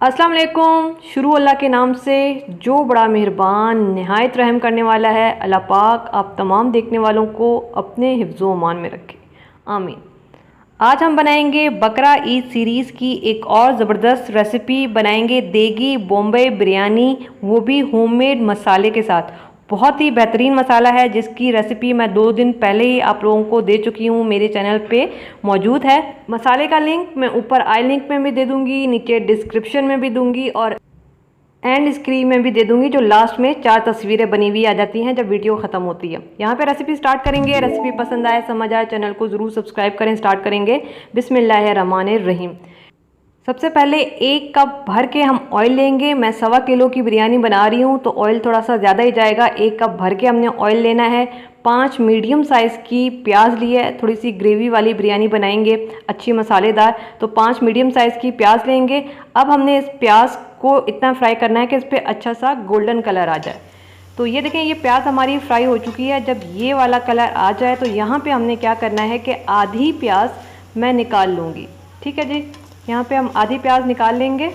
अस्सलाम वालेकुम। शुरू अल्लाह के नाम से जो बड़ा मेहरबान नहायत रहम करने वाला है। अल्लाह पाक आप तमाम देखने वालों को अपने हिफ्ज़ो अमान में रखे, आमीन। आज हम बनाएंगे बकरा ईद सीरीज़ की एक और ज़बरदस्त रेसिपी बनाएंगे, देगी बॉम्बे बिरयानी, वो भी होममेड मसाले के साथ। बहुत ही बेहतरीन मसाला है जिसकी रेसिपी मैं 2 दिन पहले ही आप लोगों को दे चुकी हूँ, मेरे चैनल पे मौजूद है। मसाले का लिंक मैं ऊपर आई लिंक में भी दे दूँगी, नीचे डिस्क्रिप्शन में भी दूँगी और एंड स्क्रीन में भी दे दूँगी, जो लास्ट में 4 तस्वीरें बनी हुई आ जाती हैं जब वीडियो ख़त्म होती है। यहाँ पे रेसिपी स्टार्ट करेंगे। रेसिपी पसंद आए, समझ आए, चैनल को ज़रूर सब्सक्राइब करें। स्टार्ट करेंगे। बिस्मिल्लाहिर्रहमानिर्रहीम। सबसे पहले 1 कप भर के हम ऑयल लेंगे। मैं 1.25 किलो की बिरयानी बना रही हूँ तो ऑयल थोड़ा सा ज़्यादा ही जाएगा। 1 कप भर के हमने ऑयल लेना है। 5 मीडियम साइज़ की प्याज ली है, थोड़ी सी ग्रेवी वाली बिरयानी बनाएंगे अच्छी मसालेदार, तो 5 मीडियम साइज़ की प्याज लेंगे। अब हमने इस प्याज को इतना फ्राई करना है कि इस पर अच्छा सा गोल्डन कलर आ जाए। तो ये देखें, ये प्याज हमारी फ्राई हो चुकी है। जब ये वाला कलर आ जाए तो यहाँ पे हमने क्या करना है कि आधी प्याज मैं निकाल लूँगी। ठीक है जी, यहाँ पे हम आधी प्याज निकाल लेंगे।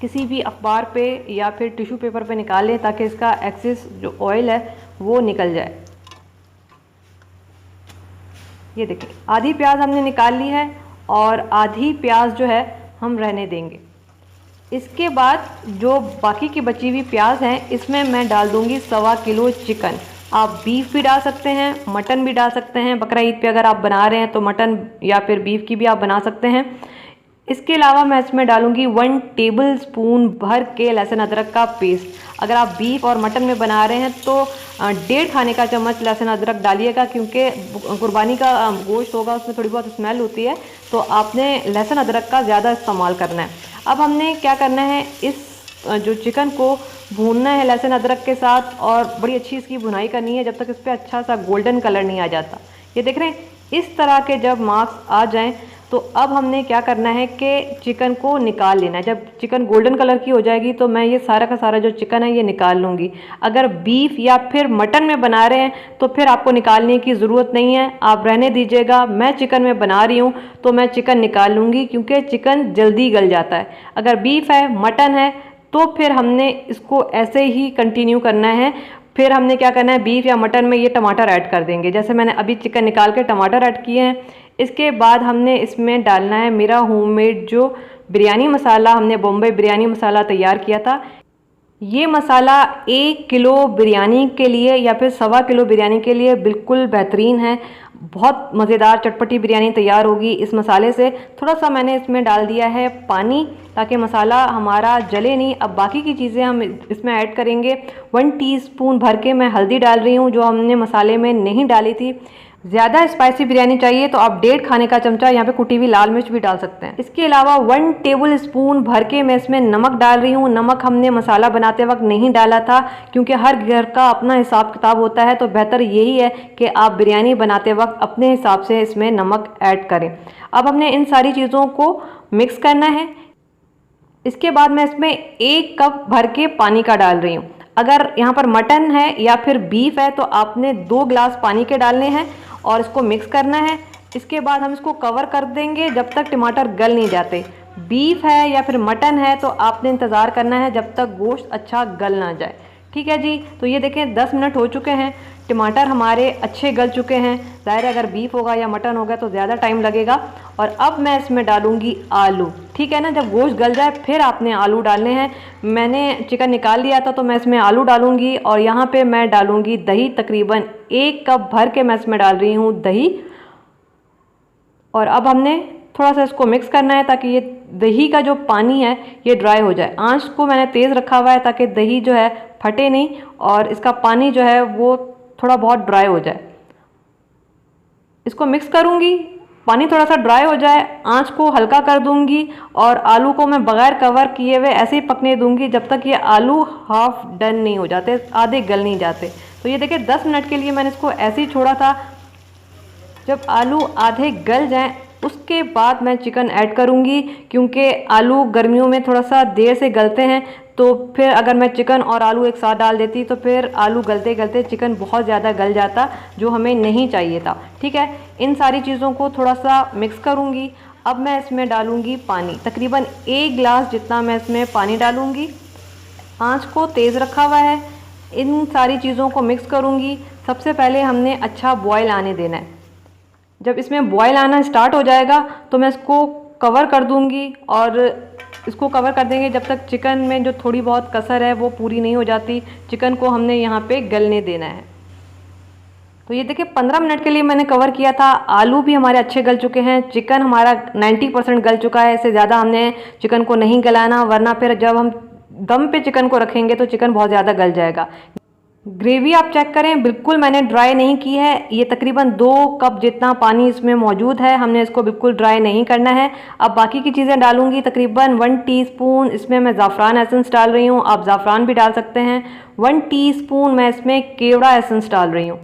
किसी भी अखबार पे या फिर टिश्यू पेपर पे निकाल लें ताकि इसका एक्सेस जो ऑयल है वो निकल जाए। ये देखिए, आधी प्याज हमने निकाल ली है और आधी प्याज जो है हम रहने देंगे। इसके बाद जो बाकी की बची हुई प्याज हैं इसमें मैं डाल दूंगी 1.25 किलो चिकन। आप बीफ भी डाल सकते हैं, मटन भी डाल सकते हैं। बकरा ईद पे अगर आप बना रहे हैं तो मटन या फिर बीफ की भी आप बना सकते हैं। इसके अलावा मैं इसमें डालूंगी 1 टेबल स्पून भर के लहसुन अदरक का पेस्ट। अगर आप बीफ और मटन में बना रहे हैं तो 1.5 खाने का चम्मच लहसुन अदरक डालिएगा, क्योंकि कुर्बानी का गोश्त होगा उसमें थोड़ी बहुत स्मेल होती है, तो आपने लहसुन अदरक का ज़्यादा इस्तेमाल करना है। अब हमने क्या करना है, इस जो चिकन को भूनना है लहसुन अदरक के साथ और बड़ी अच्छी इसकी भुनाई करनी है जब तक इस पर अच्छा सा गोल्डन कलर नहीं आ जाता। ये देख रहे हैं, इस तरह के जब मार्क्स आ जाएं तो अब हमने क्या करना है कि चिकन को निकाल लेना है। जब चिकन गोल्डन कलर की हो जाएगी तो मैं ये सारा का सारा जो चिकन है ये निकाल लूँगी। अगर बीफ या फिर मटन में बना रहे हैं तो फिर आपको निकालने की ज़रूरत नहीं है, आप रहने दीजिएगा। मैं चिकन में बना रही हूँ तो मैं चिकन निकाल लूँगी क्योंकि चिकन जल्दी गल जाता है। अगर बीफ है, मटन है, तो फिर हमने इसको ऐसे ही कंटिन्यू करना है। फिर हमने क्या करना है, बीफ या मटन में ये टमाटर ऐड कर देंगे। जैसे मैंने अभी चिकन निकाल के टमाटर ऐड किए हैं। इसके बाद हमने इसमें डालना है मेरा होममेड जो बिरयानी मसाला, हमने बॉम्बे बिरयानी मसाला तैयार किया था। ये मसाला 1 किलो बिरयानी के लिए या फिर 1.25 किलो बिरयानी के लिए बिल्कुल बेहतरीन है। बहुत मज़ेदार चटपटी बिरयानी तैयार होगी इस मसाले से। थोड़ा सा मैंने इसमें डाल दिया है पानी ताकि मसाला हमारा जले नहीं। अब बाकी की चीज़ें हम इसमें ऐड करेंगे। 1 टीस्पून भर के मैं हल्दी डाल रही हूँ जो हमने मसाले में नहीं डाली थी। ज़्यादा स्पाइसी बिरयानी चाहिए तो आप 1.5 खाने का चमचा यहाँ पे कुटी हुई लाल मिर्च भी डाल सकते हैं। इसके अलावा 1 टेबल स्पून भर के मैं इसमें नमक डाल रही हूँ। नमक हमने मसाला बनाते वक्त नहीं डाला था क्योंकि हर घर का अपना हिसाब किताब होता है, तो बेहतर यही है कि आप बिरयानी बनाते वक्त अपने हिसाब से इसमें नमक ऐड करें। अब हमने इन सारी चीज़ों को मिक्स करना है। इसके बाद मैं इसमें 1 कप भर के पानी का डाल रही हूँ। अगर यहाँ पर मटन है या फिर बीफ है तो आपने 2 गिलास पानी के डालने हैं और इसको मिक्स करना है। इसके बाद हम इसको कवर कर देंगे जब तक टमाटर गल नहीं जाते। बीफ है या फिर मटन है तो आपने इंतज़ार करना है जब तक गोश्त अच्छा गल ना जाए। ठीक है जी, तो ये देखें 10 मिनट हो चुके हैं, टमाटर हमारे अच्छे गल चुके हैं। ज़ाहिर है अगर बीफ होगा या मटन होगा तो ज़्यादा टाइम लगेगा। और अब मैं इसमें डालूंगी आलू। ठीक है ना, जब गोश्त गल जाए फिर आपने आलू डालने हैं। मैंने चिकन निकाल लिया था तो मैं इसमें आलू डालूंगी और यहाँ पे मैं डालूंगी दही। तकरीबन 1 कप भर के मैं इसमें डाल रही हूँ दही। और अब हमने थोड़ा सा इसको मिक्स करना है ताकि ये दही का जो पानी है ये ड्राई हो जाए। आंच को मैंने तेज़ रखा हुआ है ताकि दही जो है फटे नहीं और इसका पानी जो है वो थोड़ा बहुत ड्राई हो जाए। इसको मिक्स करूँगी, पानी थोड़ा सा ड्राई हो जाए, आंच को हल्का कर दूंगी और आलू को मैं बगैर कवर किए हुए ऐसे ही पकने दूंगी जब तक ये आलू हाफ डन नहीं हो जाते, आधे गल नहीं जाते। तो ये देखिए 10 मिनट के लिए मैंने इसको ऐसे ही छोड़ा था। जब आलू आधे गल जाएं उसके बाद मैं चिकन ऐड करूंगी, क्योंकि आलू गर्मियों में थोड़ा सा देर से गलते हैं, तो फिर अगर मैं चिकन और आलू एक साथ डाल देती तो फिर आलू गलते गलते चिकन बहुत ज़्यादा गल जाता, जो हमें नहीं चाहिए था। ठीक है, इन सारी चीज़ों को थोड़ा सा मिक्स करूँगी। अब मैं इसमें डालूँगी पानी, तकरीबन 1 गिलास जितना मैं इसमें पानी डालूँगी। आंच को तेज़ रखा हुआ है। इन सारी चीज़ों को मिक्स करूँगी। सबसे पहले हमने अच्छा बॉयल आने देना है। जब इसमें बॉयल आना स्टार्ट हो जाएगा तो मैं इसको कवर कर दूँगी और इसको कवर कर देंगे जब तक चिकन में जो थोड़ी बहुत कसर है वो पूरी नहीं हो जाती। चिकन को हमने यहाँ पे गलने देना है। तो ये देखिए 15 मिनट के लिए मैंने कवर किया था। आलू भी हमारे अच्छे गल चुके हैं, चिकन हमारा 90% गल चुका है। इससे ज़्यादा हमने चिकन को नहीं गलाना, वरना फिर जब हम दम पे चिकन को रखेंगे तो चिकन बहुत ज़्यादा गल जाएगा। ग्रेवी आप चेक करें, बिल्कुल मैंने ड्राई नहीं की है। ये तकरीबन 2 कप जितना पानी इसमें मौजूद है, हमने इसको बिल्कुल ड्राई नहीं करना है। अब बाकी की चीज़ें डालूंगी। तकरीबन 1 टीस्पून इसमें मैं ज़ाफ़रान एसेंस डाल रही हूँ, आप ज़ाफ़रान भी डाल सकते हैं। 1 टीस्पून मैं इसमें केवड़ा एसेंस डाल रही हूँ।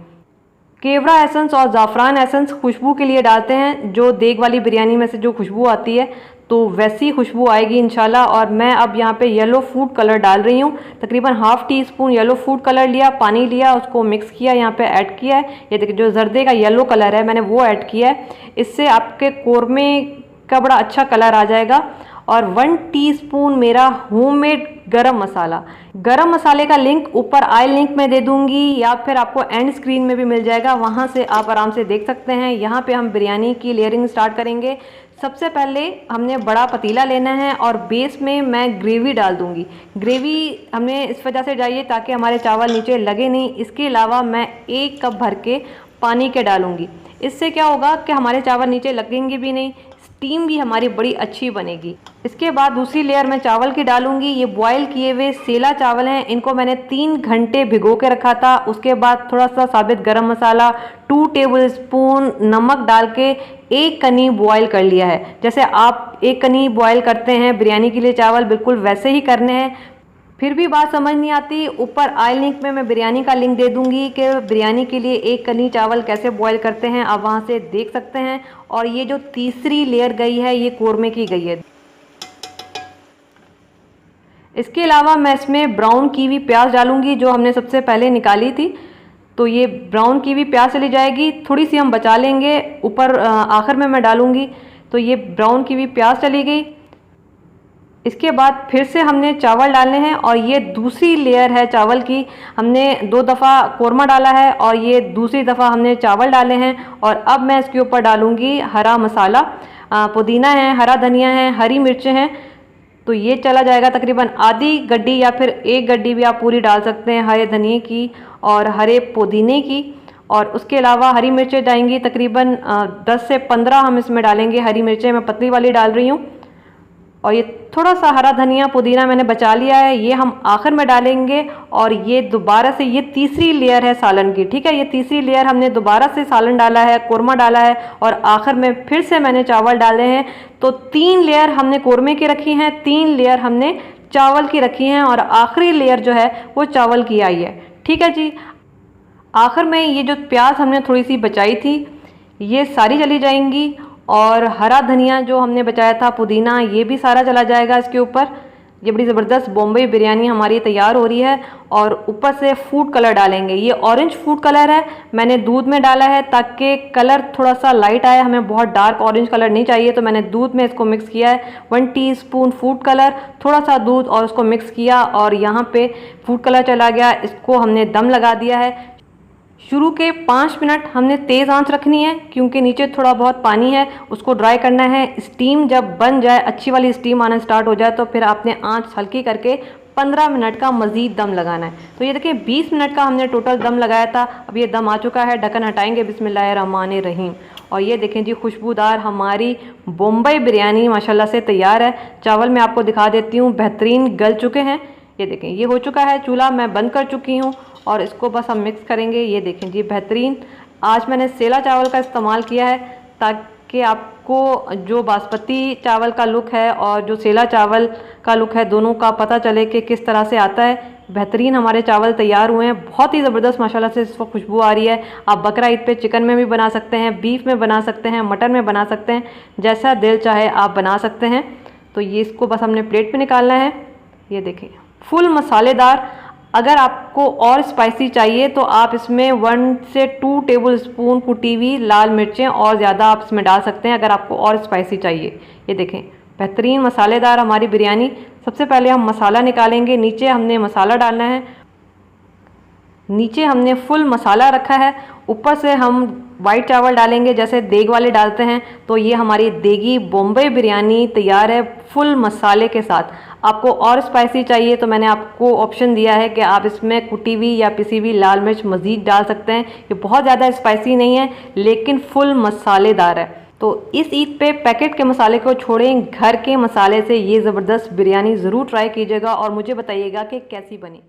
केवड़ा एसेंस और ज़ाफ़रान एसेंस खुशबू के लिए डालते हैं, जो देग वाली बिरयानी में से जो खुशबू आती है तो वैसी खुशबू आएगी इंशाल्लाह। और मैं अब यहाँ पे येलो फूड कलर डाल रही हूँ। तकरीबन ½ टीस्पून येलो फूड कलर लिया, पानी लिया, उसको मिक्स किया, यहाँ पे ऐड किया है। ये देखिए जो जर्दे का येलो कलर है मैंने वो ऐड किया है। इससे आपके कोरमे का बड़ा अच्छा कलर आ जाएगा। और 1 टीस्पून मेरा होममेड गरम मसाला। गरम मसाले का लिंक ऊपर आई लिंक में दे दूंगी या फिर आपको एंड स्क्रीन में भी मिल जाएगा, वहाँ से आप आराम से देख सकते हैं। यहाँ पे हम बिरयानी की लेयरिंग स्टार्ट करेंगे। सबसे पहले हमने बड़ा पतीला लेना है और बेस में मैं ग्रेवी डाल दूंगी। ग्रेवी हमने इस वजह से डाली ताकि हमारे चावल नीचे लगे नहीं। इसके अलावा मैं 1 कप भर के पानी के डालूंगी। इससे क्या होगा कि हमारे चावल नीचे लगेंगे भी नहीं, स्टीम भी हमारी बड़ी अच्छी बनेगी। इसके बाद दूसरी लेयर मैं चावल की डालूंगी। ये बॉयल किए हुए सेला चावल हैं, इनको मैंने 3 घंटे भिगो के रखा था। उसके बाद थोड़ा सा साबित गरम मसाला, 2 टेबलस्पून नमक डाल के 1 कनी बॉयल कर लिया है। जैसे आप 1 कनी बॉयल करते हैं बिरयानी के लिए चावल, बिल्कुल वैसे ही करने हैं। फिर भी बात समझ नहीं आती, ऊपर आई लिंक में मैं बिरयानी का लिंक दे दूंगी कि बिरयानी के लिए 1 कनी चावल कैसे बॉयल करते हैं, आप वहां से देख सकते हैं। और ये जो तीसरी लेयर गई है ये कोरमे की गई है। इसके अलावा मैं इसमें ब्राउन कीवी प्याज डालूंगी जो हमने सबसे पहले निकाली थी। तो ये ब्राउन कीवी प्याज चली जाएगी, थोड़ी सी हम बचा लेंगे, ऊपर आखिर में मैं डालूंगी। तो ये ब्राउन कीवी प्याज चली गई। इसके बाद फिर से हमने चावल डालने हैं और ये दूसरी लेयर है चावल की। हमने 2 दफ़ा कोरमा डाला है और ये दूसरी दफ़ा हमने चावल डाले हैं। और अब मैं इसके ऊपर डालूंगी हरा मसाला, पुदीना है, हरा धनिया है, हरी मिर्चें हैं। तो ये चला जाएगा तकरीबन आधी गड्डी या फिर 1 गड्डी भी आप पूरी डाल सकते हैं हरे धनिए की और हरे पुदीने की। और उसके अलावा हरी मिर्चें जाएंगी तकरीबन 10 से 15 हम इसमें डालेंगे हरी मिर्चें, मैं पतली वाली डाल रही हूँ। और ये थोड़ा सा हरा धनिया पुदीना मैंने बचा लिया है, ये हम आखिर में डालेंगे। और ये दोबारा से ये तीसरी लेयर है सालन की, ठीक है। ये तीसरी लेयर हमने दोबारा से सालन डाला है, कोरमा डाला है और आखिर में फिर से मैंने चावल डाले हैं। तो 3 लेयर हमने कोरमे की रखी हैं, 3 लेयर हमने चावल की रखी हैं और आखिरी लेयर जो है वो चावल की आई है, ठीक है जी। आखिर में ये जो प्याज हमने थोड़ी सी बचाई थी ये सारी चली जाएंगी। और हरा धनिया जो हमने बचाया था, पुदीना, ये भी सारा चला जाएगा इसके ऊपर। ये बड़ी ज़बरदस्त बॉम्बे बिरयानी हमारी तैयार हो रही है। और ऊपर से फूड कलर डालेंगे, ये ऑरेंज फूड कलर है, मैंने दूध में डाला है ताकि कलर थोड़ा सा लाइट आए, हमें बहुत डार्क ऑरेंज कलर नहीं चाहिए। तो मैंने दूध में इसको मिक्स किया है। 1 टीस्पून फूड कलर, थोड़ा सा दूध और उसको मिक्स किया और यहाँ पे फूड कलर चला गया। इसको हमने दम लगा दिया है। शुरू के 5 मिनट हमने तेज़ आंच रखनी है क्योंकि नीचे थोड़ा बहुत पानी है, उसको ड्राई करना है। स्टीम जब बन जाए, अच्छी वाली स्टीम आना स्टार्ट हो जाए तो फिर आपने आंच हल्की करके 15 मिनट का मज़ीद दम लगाना है। तो ये देखिए 20 मिनट का हमने टोटल दम लगाया था। अब ये दम आ चुका है, ढक्कन हटाएंगे, बिस्मिल्लाहिर्रहमानिर्रहीम। और ये देखें जी खुशबूदार हमारी बॉम्बे बिरयानी माशाल्लाह से तैयार है। चावल मैं आपको दिखा देती हूँ, बेहतरीन गल चुके हैं। ये देखें ये हो चुका है, चूल्हा मैं बंद कर चुकी हूँ और इसको बस हम मिक्स करेंगे। ये देखें जी बेहतरीन। आज मैंने सेला चावल का इस्तेमाल किया है ताकि आपको जो बासमती चावल का लुक है और जो सेला चावल का लुक है दोनों का पता चले कि किस तरह से आता है। बेहतरीन हमारे चावल तैयार हुए हैं, बहुत ही ज़बरदस्त माशाल्लाह से इस वक्त खुशबू आ रही है। आप बकरा ईद पे चिकन में भी बना सकते हैं, बीफ में बना सकते हैं, मटन में बना सकते हैं, जैसा दिल चाहे आप बना सकते हैं। तो ये इसको बस हमने प्लेट पे निकालना है। ये देखें फुल मसालेदार अगर आपको और स्पाइसी चाहिए तो आप इसमें 1 से 2 टेबल स्पून कुटी हुई लाल मिर्चें और ज़्यादा आप इसमें डाल सकते हैं अगर आपको और स्पाइसी चाहिए। ये देखें बेहतरीन मसालेदार हमारी बिरयानी। सबसे पहले हम मसाला निकालेंगे। नीचे हमने मसाला डालना है, नीचे हमने फुल मसाला रखा है। ऊपर से हम वाइट चावल डालेंगे जैसे देग वाले डालते हैं। तो ये हमारी देगी बॉम्बे बिरयानी तैयार है फुल मसाले के साथ। आपको और स्पाइसी चाहिए तो मैंने आपको ऑप्शन दिया है कि आप इसमें कुटी हुई या पिसी हुई लाल मिर्च मज़ीद डाल सकते हैं। ये बहुत ज़्यादा स्पाइसी नहीं है लेकिन फुल मसालेदार है। तो इस ईद पे पैकेट के मसाले को छोड़ें, घर के मसाले से ये ज़बरदस्त बिरयानी ज़रूर ट्राई कीजिएगा और मुझे बताइएगा कि कैसी बनी।